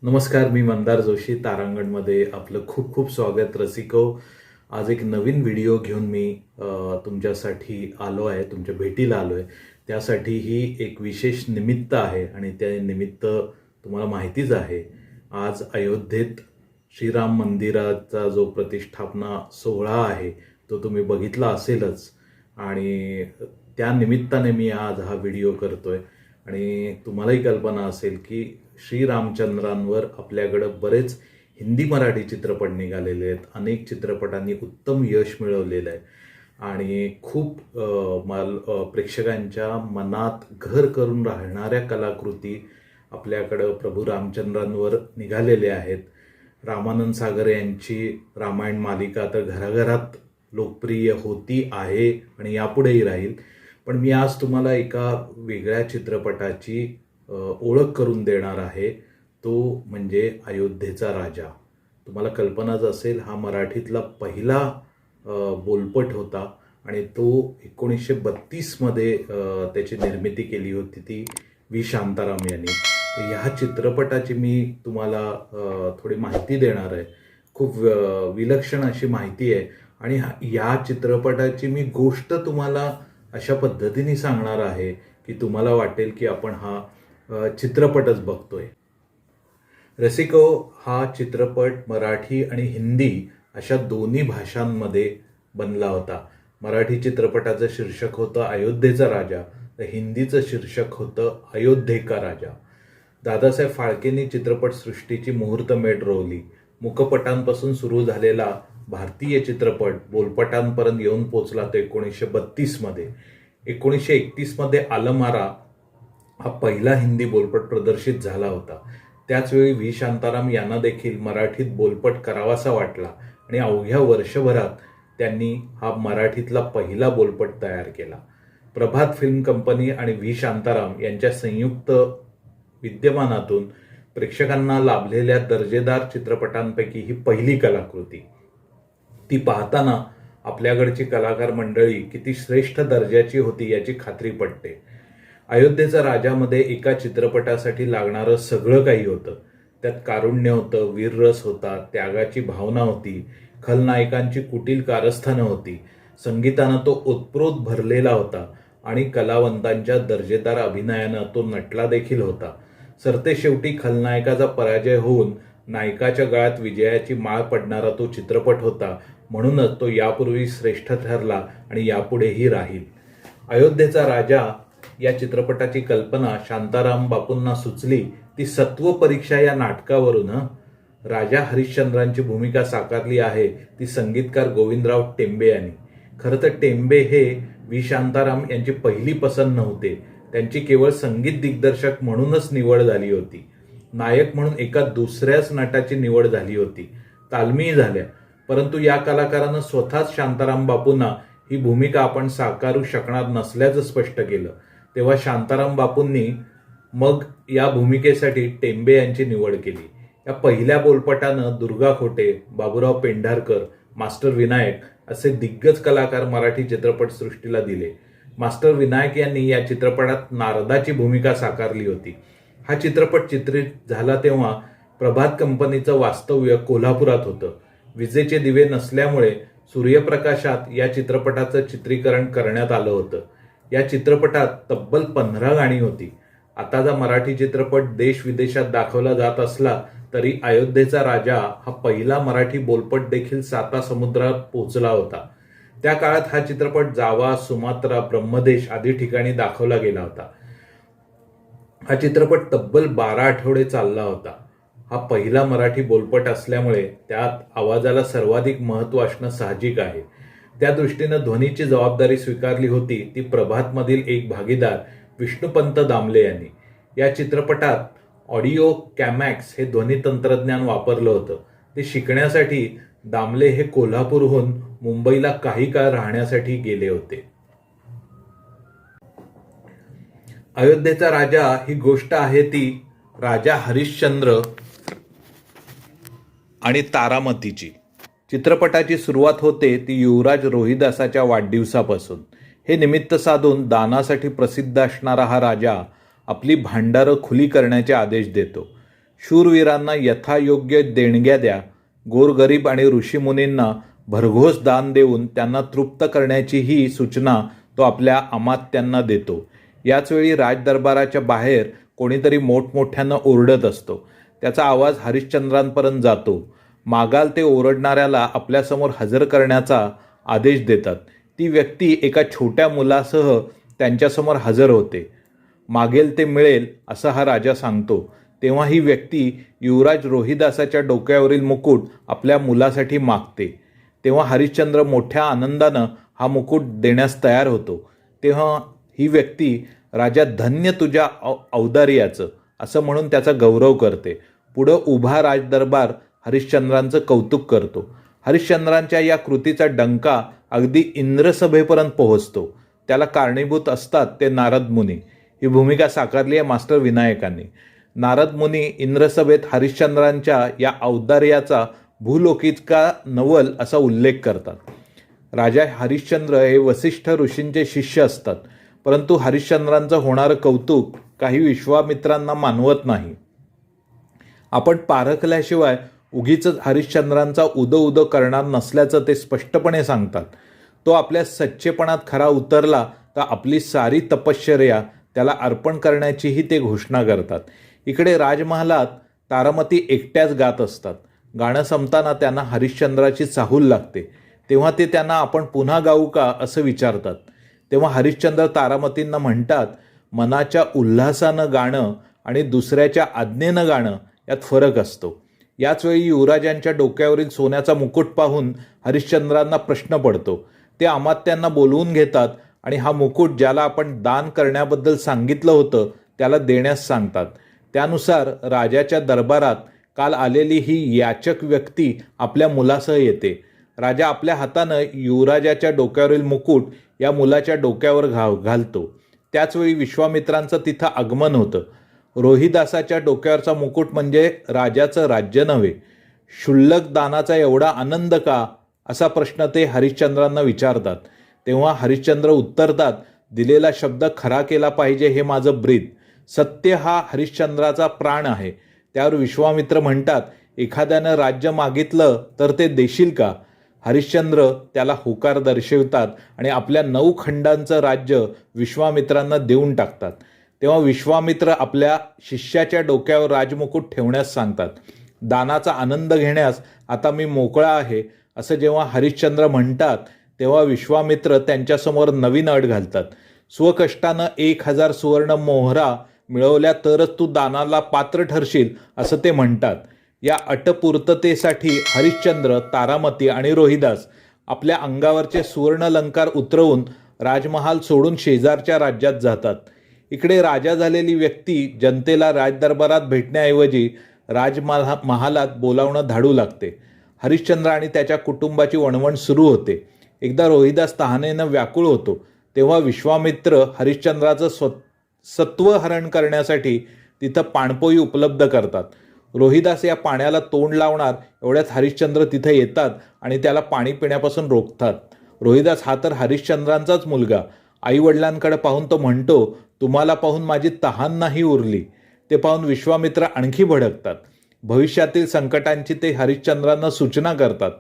नमस्कार, मी मंदार जोशी. तारांगणमध्ये आपलं खूप खूप स्वागत रसिको. आज एक नवीन व्हिडिओ घेऊन मी तुमच्यासाठी आलो आहे, तुमच्या भेटीला आलो आहे. त्यासाठी ही एक विशेष निमित्त आहे आणि त्या निमित्त तुम्हाला माहितीच आहे. आज अयोध्येत श्रीराम मंदिराचा जो प्रतिष्ठापना सोहळा आहे तो तुम्ही बघितला असेलच आणि त्या निमित्ताने मी आज हा व्हिडिओ करतोय. आणि तुम्हालाही कल्पना असेल की श्रीरामचंद्रांवर आपल्याकडं बरेच हिंदी मराठी चित्रपट निघालेले आहेत. अनेक चित्रपटांनी उत्तम यश मिळवलेलं आहे आणि खूप प्रेक्षकांच्या मनात घर करून राहणाऱ्या कलाकृती आपल्याकडं प्रभू रामचंद्रांवर निघालेल्या आहेत. रामानंद सागर यांची रामायण मालिका तर घराघरात लोकप्रिय होती आहे आणि यापुढेही राहील. पण मी आज तुम्हाला एका वेगळ्या चित्रपटाची ओळख करून देणार आहे. तो म्हणजे अयोध्येचा राजा. तुम्हाला कल्पनाच असेल, हा मराठीतला पहिला बोलपट होता आणि तो 1932मध्ये त्याची निर्मिती केली होती ती व्ही शांताराम यांनी. ह्या चित्रपटाची मी तुम्हाला थोडी माहिती देणार आहे. खूप विलक्षण अशी माहिती आहे आणि या चित्रपटाची मी गोष्ट तुम्हाला अशा पद्धतीने सांगणार आहे की तुम्हाला वाटेल की आपण हा चित्रपटच बघतोय. रसिको, हा चित्रपट मराठी आणि हिंदी अशा दोन्ही भाषांमध्ये बनला होता. मराठी चित्रपटाचं शीर्षक होतं अयोध्येचा राजा, तर हिंदीचं शीर्षक होतं अयोध्ये का राजा. दादासाहेब फाळकेंनी चित्रपटसृष्टीची मुहूर्तमेढ रोवली. मुखपटांपासून सुरू झालेला भारतीय चित्रपट बोलपटांपर्यंत येऊन पोचला तो 1932मध्ये. 1931मध्ये आलमारा हा पहिला हिंदी बोलपट प्रदर्शित झाला होता. त्याचवेळी व्ही शांताराम यांना देखील मराठीत बोलपट करावासा वाटला आणि अवघ्या वर्षभरात त्यांनी हा मराठीतला पहिला बोलपट तयार केला. प्रभात फिल्म कंपनी आणि व्ही शांताराम यांच्या संयुक्त विद्यमानातून प्रेक्षकांना लाभलेल्या दर्जेदार चित्रपटांपैकी ही पहिली कलाकृती. ती पाहताना आपल्याकडची कलाकार मंडळी किती श्रेष्ठ दर्जाची होती याची खात्री पटते. अयोध्येचा राजामध्ये एका चित्रपटासाठी लागणारं सगळं काही होतं. त्यात कारुण्य होतं, वीररस होता, त्यागाची भावना होती, खलनायकांची कुटील कारस्थानं होती, संगीतानं तो ओतप्रोत भरलेला होता आणि कलावंतांच्या दर्जेदार अभिनयानं तो नटला देखील होता. सरतेशेवटी खलनायकाचा पराजय होऊन नायकाच्या गळ्यात विजयाची माळ पडणारा तो चित्रपट होता. म्हणूनच तो यापूर्वी श्रेष्ठ ठरला आणि यापुढेही राहील. अयोध्येचा राजा या चित्रपटाची कल्पना शांताराम बापूंना सुचली ती सत्व परीक्षा या नाटकावरून. राजा हरिश्चंद्रांची भूमिका साकारली आहे ती संगीतकार गोविंदराव टेंबे यांनी. खरं तर टेंबे हे व्ही शांताराम यांची पहिली पसंत नव्हते. त्यांची केवळ संगीत दिग्दर्शक म्हणूनच निवड झाली होती. नायक म्हणून एका दुसऱ्याच नटाची निवड झाली होती. तालमीही झाल्या, परंतु या कलाकारानं स्वतःच शांताराम बापूंना ही भूमिका आपण साकारू शकणार नसल्याचं स्पष्ट केलं. तेव्हा शांताराम बापूंनी मग या भूमिकेसाठी टेंबे यांची निवड केली. या पहिल्या बोलपटानं दुर्गा खोटे, बाबूराव पेंढारकर, मास्टर विनायक असे दिग्गज कलाकार मराठी चित्रपटसृष्टीला दिले. मास्टर विनायक यांनी या चित्रपटात नारदाची भूमिका साकारली होती. हा चित्रपट चित्रित झाला तेव्हा प्रभात कंपनीचं वास्तव्य कोल्हापुरात होतं. विजेचे दिवे नसल्यामुळे सूर्यप्रकाशात या चित्रपटाचं चित्रीकरण करण्यात आलं होतं. या चित्रपटात तब्बल 15 गाणी होती. आताचा मराठी चित्रपट देश विदेशात दाखवला जात असला तरी अयोध्येचा राजा हा पहिला मराठी बोलपट देखील सातासमुद्रात पोहोचला होता. त्या काळात हा चित्रपट जावा, सुमात्रा, ब्रह्मदेश आदी ठिकाणी दाखवला गेला होता. हा चित्रपट तब्बल 12 आठवडे चालला होता. हा पहिला मराठी बोलपट असल्यामुळे त्यात आवाजाला सर्वाधिक महत्त्व असणं साहजिक आहे. त्या दृष्टीनं ध्वनीची जबाबदारी स्वीकारली होती ती प्रभातमधील एक भागीदार विष्णुपंत दामले यांनी. या चित्रपटात ऑडिओ कॅमॅक्स हे ध्वनी तंत्रज्ञान वापरलं होतं. ते शिकण्यासाठी दामले हे कोल्हापूरहून मुंबईला काही काळ राहण्यासाठी गेले होते. अयोध्येचा राजा ही गोष्ट आहे ती राजा हरिश्चंद्र आणि तारामतीची. चित्रपटाची सुरुवात होते ती युवराज रोहिदासाच्या वाढदिवसापासून. हे निमित्त साधून दानासाठी प्रसिद्ध असणारा हा राजा आपली भांडारं खुली करण्याचे आदेश देतो. शूरवीरांना यथायोग्य देणग्या द्या. गोरगरीब आणि ऋषीमुनींना भरघोस दान देऊन त्यांना तृप्त करण्याची ही सूचना तो आपल्या अमात्यांना देतो. याचवेळी राजदरबाराच्या बाहेर कोणीतरी मोठमोठ्यानं ओरडत असतो. त्याचा आवाज हरिश्चंद्रांपर्यंत जातो. मागाल ते ओरडणाऱ्याला आपल्यासमोर हजर करण्याचा आदेश देतात. ती व्यक्ती एका छोट्या मुलासह त्यांच्यासमोर हजर होते. मागेल ते मिळेल असं हा राजा सांगतो. तेव्हा ही व्यक्ती युवराज रोहिदासाच्या डोक्यावरील मुकुट आपल्या मुलासाठी मागते. तेव्हा हरिश्चंद्र मोठ्या आनंदानं हा मुकुट देण्यास तयार होतो. तेव्हा ही व्यक्ती राजा धन्य तुझ्या औदार्याचं असं म्हणून त्याचा गौरव करते. पुढं उभा राजदरबार हरिश्चंद्रांचं कौतुक करतो. हरिश्चंद्रांच्या या कृतीचा डंका अगदी इंद्रसभेपर्यंत पोहोचतो. त्याला कारणीभूत असतात ते नारद मुनी. ही भूमिका साकारली आहे मास्टर विनायकांनी. नारद मुनी इंद्रसभेत हरिश्चंद्रांच्या या औदार्याचा भूलोकिका नवल असा उल्लेख करतात. राजा हरिश्चंद्र हे वसिष्ठ ऋषींचे शिष्य असतात. परंतु हरिश्चंद्रांचं होणारं कौतुक काही विश्वामित्रांना मानवत नाही. आपण पारखल्याशिवाय उगीच हरिश्चंद्रांचा उदो उदो करणार नसल्याचं ते स्पष्टपणे सांगतात. तो आपल्या सच्चेपणात खरा उतरला तर आपली सारी तपश्चर्या त्याला अर्पण करण्याचीही ते घोषणा करतात. इकडे राजमहालात तारामती एकट्याच गात असतात. गाणं संपताना त्यांना हरिश्चंद्राची चाहूल लागते. तेव्हा ते त्यांना आपण पुन्हा गाऊ का असं विचारतात. तेव्हा हरिश्चंद्र तारामतींना म्हणतात, मनाच्या उल्हासानं गाणं आणि दुसऱ्याच्या आज्ञेनं गाणं यात फरक असतो. याचवेळी युवराजांच्या डोक्यावरील सोन्याचा मुकुट पाहून हरिश्चंद्रांना प्रश्न पडतो. ते अमात्यांना बोलवून घेतात आणि हा मुकुट ज्याला आपण दान करण्याबद्दल सांगितलं होतं त्याला देण्यास सांगतात. त्यानुसार राजाच्या दरबारात काल आलेली ही याचक व्यक्ती आपल्या मुलासह येते. राजा आपल्या हातानं युवराजाच्या डोक्यावरील मुकुट या मुलाच्या डोक्यावर घालतो. त्याचवेळी विश्वामित्रांचं तिथं आगमन होतं. रोहिदासाच्या डोक्यावरचा मुकुट म्हणजे राजाचं राज्य नव्हे. क्षुल्लक दानाचा एवढा आनंद का असा प्रश्न ते हरिश्चंद्रांना विचारतात. तेव्हा हरिश्चंद्र उत्तरतात, दिलेला शब्द खरा केला पाहिजे हे माझं ब्रीद. सत्य हा हरिश्चंद्राचा प्राण आहे. त्यावर विश्वामित्र म्हणतात, एखाद्यानं राज्य मागितलं तर ते देशील का? हरिश्चंद्र त्याला होकार दर्शवतात आणि आपल्या 9 खंडांचं राज्य विश्वामित्रांना देऊन टाकतात. तेव्हा विश्वामित्र आपल्या शिष्याच्या डोक्यावर राजमुकुट ठेवण्यास सांगतात. दानाचा आनंद घेण्यास आता मी मोकळा आहे असं जेव्हा हरिश्चंद्र म्हणतात तेव्हा विश्वामित्र त्यांच्यासमोर नवीन अट घालतात. स्वकष्टानं 1000 सुवर्ण मोहरा मिळवल्या तरच तू दानाला पात्र ठरशील असं ते म्हणतात. या अटपूर्ततेसाठी हरिश्चंद्र, तारामती आणि रोहिदास आपल्या अंगावरचे सुवर्णलंकार उतरवून राजमहाल सोडून शेजारच्या राज्यात जातात. इकडे राजा झालेली व्यक्ती जनतेला राजदरबारात भेटण्याऐवजी राजमहालात बोलावणं धाडू लागते. हरिश्चंद्र आणि त्याच्या कुटुंबाची वणवण सुरू होते. एकदा रोहिदास तहानेनं व्याकुळ होतो. तेव्हा विश्वामित्र हरिश्चंद्राचं सत्वहरण करण्यासाठी तिथं पाणपोई उपलब्ध करतात. रोहिदास या पाण्याला तोंड लावणार एवढ्यात हरिश्चंद्र तिथं येतात आणि त्याला पाणी पिण्यापासून रोखतात. रोहिदास हा तर हरिश्चंद्रांचाच मुलगा. आईवडिलांकडे पाहून तो म्हणतो, तुम्हाला पाहून माझी तहान नाही उरली. ते पाहून विश्वामित्र आणखी भडकतात. भविष्यातील संकटांची ते हरिश्चंद्रांना सूचना करतात.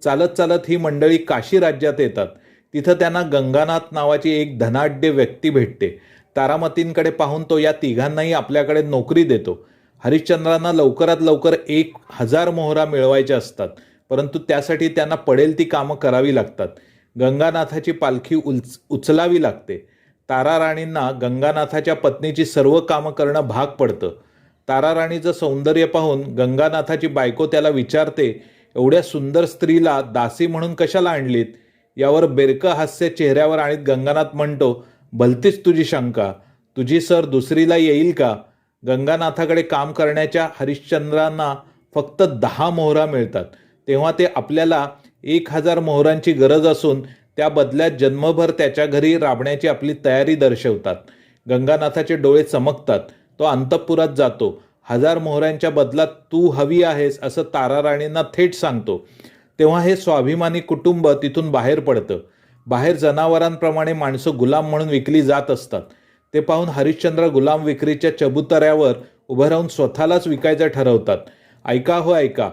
चालत चालत ही मंडळी काशी राज्यात येतात. तिथं त्यांना गंगानाथ नावाची एक धनाढ्य व्यक्ती भेटते. तारामतींकडे पाहून तो या तिघांनाही आपल्याकडे नोकरी देतो. हरिश्चंद्रांना लवकरात लवकर 1000 मोहरा मिळवायच्या असतात. परंतु त्यासाठी त्यांना पडेल ती कामं करावी लागतात. गंगानाथाची पालखी उचलावी लागते. ताराराणींना गंगानाथाच्या पत्नीची सर्व कामं करणं भाग पडतं. ताराराणीचं सौंदर्य पाहून गंगानाथाची बायको त्याला विचारते, एवढ्या सुंदर स्त्रीला दासी म्हणून कशाला आणलीत? यावर बेरकं हास्य चेहऱ्यावर आणीत गंगानाथ म्हणतो, भलतीच तुझी शंका. तुझी सर दुसरीला येईल का? गंगानाथाकडे काम करण्याच्या हरिश्चंद्रांना फक्त 10 मोहरा मिळतात. तेव्हा ते आपल्याला 1000 मोहरांची गरज असून त्या बदल्यात जन्मभर त्याच्या घरी राबण्याची आपली तयारी दर्शवतात. गंगानाथाचे डोळे चमकतात. तो अंतःपुरात जातो. 1000 मोहरांच्या बदलात तू हवी आहेस असं ताराराणींना थेट सांगतो. तेव्हा हे स्वाभिमानी कुटुंब तिथून बाहेर पडतं. बाहेर जनावरांप्रमाणे माणसं गुलाम म्हणून विकली जात असतात. ते पाहून हरिश्चंद्र गुलाम विक्रीच्या चबुतऱ्यावर उभं राहून स्वतःलाच विकायचं ठरवतात. ऐका हो ऐका,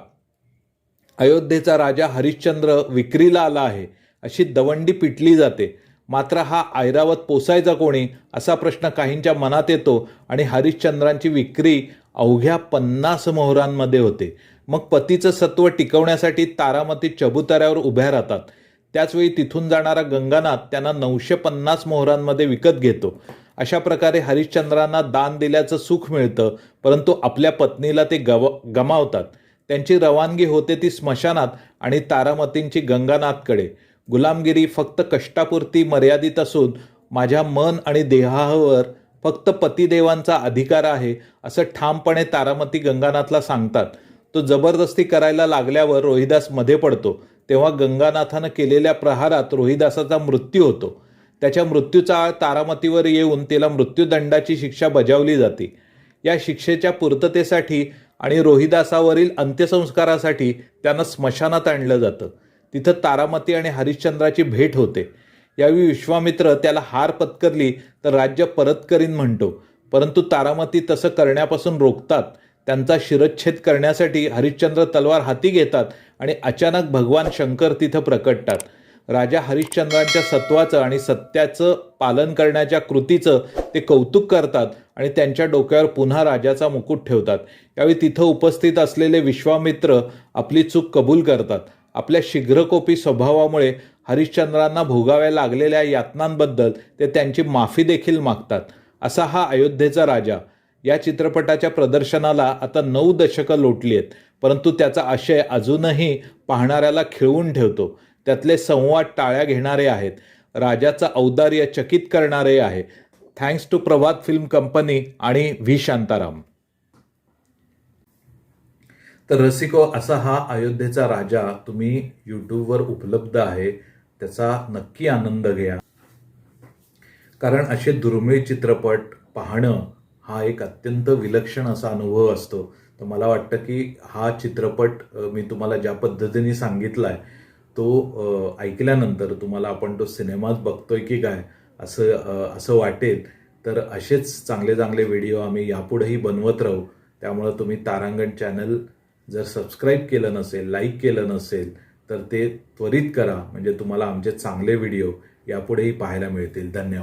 अयोध्येचा राजा हरिश्चंद्र विक्रीला आला आहे अशी दवंडी पिटली जाते. मात्र हा ऐरावत पोसायचा कोणी असा प्रश्न काहींच्या मनात येतो आणि हरिश्चंद्रांची विक्री अवघ्या 50 मोहरांमध्ये होते. मग पतीचं सत्व टिकवण्यासाठी तारामती चबुतऱ्यावर उभ्या राहतात. त्याचवेळी तिथून जाणारा गंगानाथ त्यांना 950 मोहरांमध्ये विकत घेतो. अशा प्रकारे हरिश्चंद्रांना दान दिल्याचं सुख मिळतं, परंतु आपल्या पत्नीला ते गमावतात. त्यांची रवानगी होते ती स्मशानात आणि तारामतींची गंगानाथकडे. गुलामगिरी फक्त कष्टापुरती मर्यादित असून माझ्या मन आणि देहावर फक्त पतिदेवांचा अधिकार आहे असं ठामपणे तारामती गंगानाथला सांगतात. तो जबरदस्ती करायला लागल्यावर रोहिदास मध्ये पडतो. तेव्हा गंगानाथानं केलेल्या प्रहारात रोहिदासाचा मृत्यू होतो. त्याच्या मृत्यूचा आळ तारामतीवर येऊन तिला मृत्यूदंडाची शिक्षा बजावली जाते. या शिक्षेच्या पूर्ततेसाठी आणि रोहिदासावरील अंत्यसंस्कारासाठी त्यांना स्मशानात आणलं जातं. तिथं तारामती आणि हरिश्चंद्राची भेट होते. यावेळी विश्वामित्र त्याला हार पत्करली तर राज्य परत करीन म्हणतो, परंतु तारामती तसं करण्यापासून रोखतात. त्यांचा शिरच्छेद करण्यासाठी हरिश्चंद्र तलवार हाती घेतात आणि अचानक भगवान शंकर तिथं प्रकटतात. राजा हरिश्चंद्रांच्या सत्वाचं आणि सत्याचं पालन करण्याच्या कृतीचं ते कौतुक करतात आणि त्यांच्या डोक्यावर पुन्हा राजाचा मुकुट ठेवतात. यावेळी तिथं उपस्थित असलेले विश्वामित्र आपली चूक कबूल करतात. आपल्या शीघ्रकोपी स्वभावामुळे हरिश्चंद्रांना भोगाव्या लागलेल्या यातनांबद्दल ते त्यांची माफी देखील मागतात. असा हा अयोध्येचा राजा. या चित्रपटाच्या प्रदर्शनाला आता 9 दशकं लोटली आहेत, परंतु त्याचा आशय अजूनही पाहणाऱ्याला खिळवून ठेवतो. त्यातले संवाद टाळ्या घेणारे आहेत, राजाचं औदार्य चकित करणारे आहे. Thanks to Prabhat film company आणि व्ही शांताराम. तर रसिको, असा हा अयोध्येचा राजा तुम्ही यूट्यूबवर उपलब्ध आहे, त्याचा नक्की आनंद घ्या. कारण असे दुर्मिळ चित्रपट पाहणं हा एक अत्यंत विलक्षण असा अनुभव असतो. तर मला वाटतं की हा चित्रपट मी तुम्हाला ज्या पद्धतीने सांगितला आहे तो ऐकल्यानंतर तुम्हाला आपण तो सिनेमाच बघतोय की काय असं वाटेल. तर असेच चांगले चांगले व्हिडिओ आम्ही यापुढेही बनवत राहू. त्यामुळे तुम्ही तारांगण चॅनल जर सबस्क्राईब केलं नसेल, लाईक केलं नसेल तर ते त्वरित करा, म्हणजे तुम्हाला आमचे चांगले व्हिडिओ यापुढेही पाहायला मिळतील. धन्यवाद.